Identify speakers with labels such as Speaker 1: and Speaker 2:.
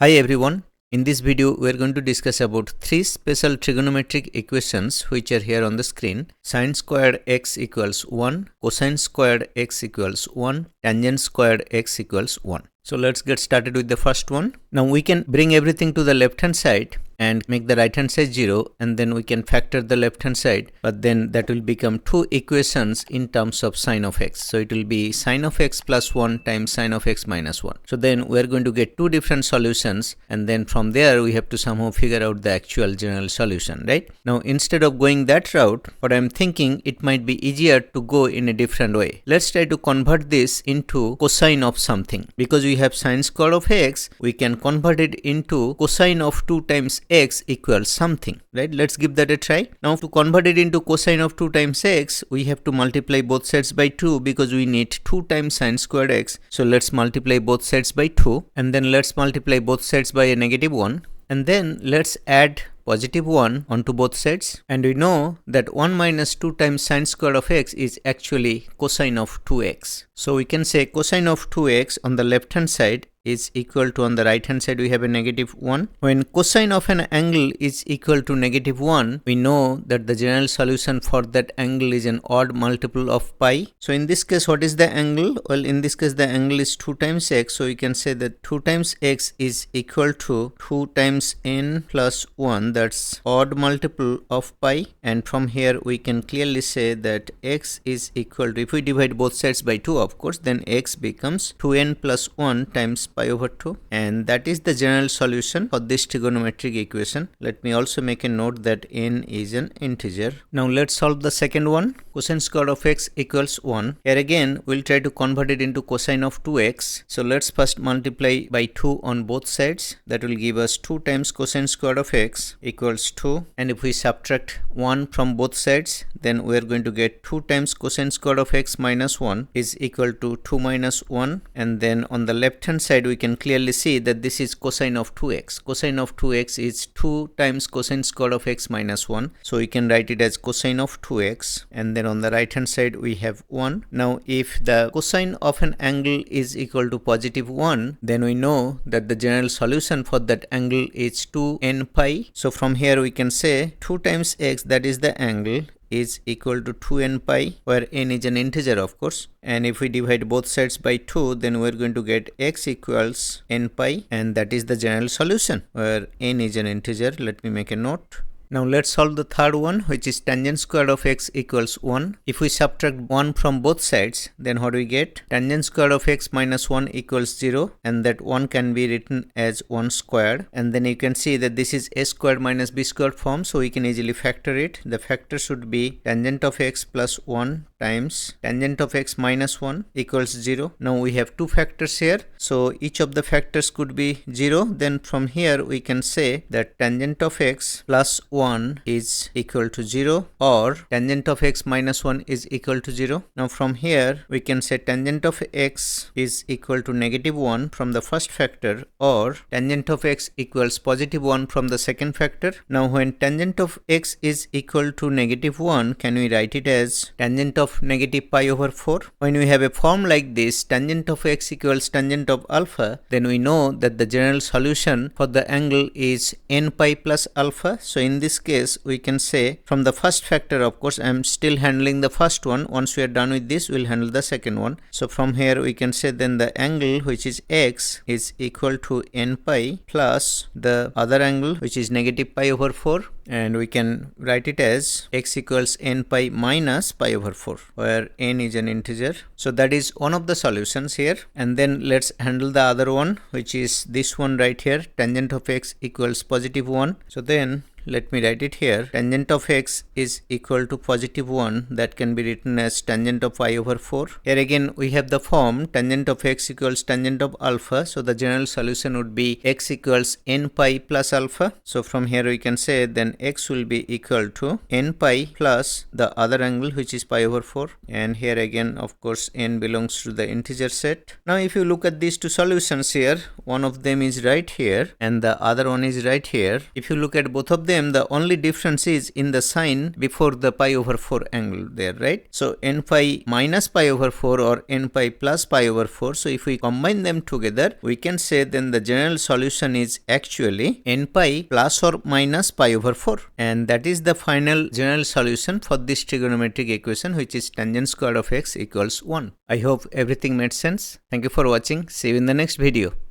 Speaker 1: Hi everyone. In this video we are going to discuss about three special trigonometric equations which are here on the screen. Sine squared x equals 1, cosine squared x equals 1, tangent squared x equals 1. So let's get started with the first one. Now we can bring everything to the left hand side and make the right hand side 0, and then we can factor the left hand side, but then that will become two equations in terms of sine of x. So it will be sine of x plus 1 times sine of x minus 1. So then we are going to get two different solutions, and then from there we have to somehow figure out the actual general solution, right? Now instead of going that route, what I am thinking, it might be easier to go in a different way. Let's try to convert this into cosine of something. Because we have sine square of x, we can convert it into cosine of 2 times x equals something, right? Let's give that a try. Now to convert it into cosine of 2 times x, we have to multiply both sides by 2 because we need 2 times sine squared x. So let's multiply both sides by 2, and then let's multiply both sides by a negative 1, and then let's add positive 1 onto both sides, and we know that 1 minus 2 times sine square of x is actually cosine of 2x. So we can say cosine of 2x on the left hand side is equal to, on the right hand side we have a negative 1. When cosine of an angle is equal to negative 1, we know that the general solution for that angle is an odd multiple of pi. So in this case, what is the angle? Well, in this case the angle is 2 times x, so you can say that 2 times x is equal to 2 times n plus 1, that's odd multiple of pi. And from here we can clearly say that x is equal to, if we divide both sides by 2 of course, then x becomes 2n plus 1 times pi over 2, and that is the general solution for this trigonometric equation. Let me also make a note that n is an integer. Now let's solve the second one. Cosine square of x equals 1. Here again we'll try to convert it into cosine of 2x. So let's first multiply by 2 on both sides. That will give us 2 times cosine square of x equals 2, and if we subtract 1 from both sides, then we are going to get 2 times cosine square of x minus 1 is equal to 2 minus 1, and then on the left hand side we can clearly see that this is cosine of 2x. Cosine of 2x is 2 times cosine square of x minus 1, so we can write it as cosine of 2x, and then on the right hand side we have 1. Now if the cosine of an angle is equal to positive 1, then we know that the general solution for that angle is 2n pi. So from here we can say 2 times x, that is the angle, is equal to 2n pi, where n is an integer of course, and if we divide both sides by 2, then we're going to get x equals n pi, and that is the general solution where n is an integer. Let me make a note. Now let's solve the third one, which is tangent square of x equals 1. If we subtract 1 from both sides, then what do we get? Tangent square of x minus 1 equals 0, and that 1 can be written as 1 squared, and then you can see that this is a squared minus b squared form, so we can easily factor it. The factor should be tangent of x plus 1 times tangent of x minus 1 equals 0. Now we have two factors here, so each of the factors could be 0. Then from here we can say that tangent of x plus 1 is equal to 0, or tangent of x minus 1 is equal to 0. Now from here we can say tangent of x is equal to negative 1 from the first factor, or tangent of x equals positive 1 from the second factor. Now when tangent of x is equal to negative 1, can we write it as tangent of negative pi over 4? When we have a form like this, tangent of x equals tangent of alpha, then we know that the general solution for the angle is n pi plus alpha. So in this case we can say from the first factor, of course I am still handling the first one, once we are done with this we'll handle the second one. So from here we can say then the angle which is x is equal to n pi plus the other angle which is negative pi over 4, and we can write it as x equals n pi minus pi over 4, where n is an integer. So that is one of the solutions here, and then let's handle the other one, which is this one right here, tangent of x equals positive 1. So then let me write it here. Tangent of x is equal to positive 1, that can be written as tangent of pi over 4. Here again we have the form tangent of x equals tangent of alpha, so the general solution would be x equals n pi plus alpha. So from here we can say then x will be equal to n pi plus the other angle which is pi over 4, and here again of course n belongs to the integer set. Now if you look at these two solutions here, one of them is right here and the other one is right here. If you look at both of them, same, the only difference is in the sign before the pi over 4 angle there, right? So n pi minus pi over 4 or n pi plus pi over 4. So if we combine them together, we can say then the general solution is actually n pi plus or minus pi over 4. And that is the final general solution for this trigonometric equation, which is tangent square of x equals 1. I hope everything made sense. Thank you for watching. See you in the next video.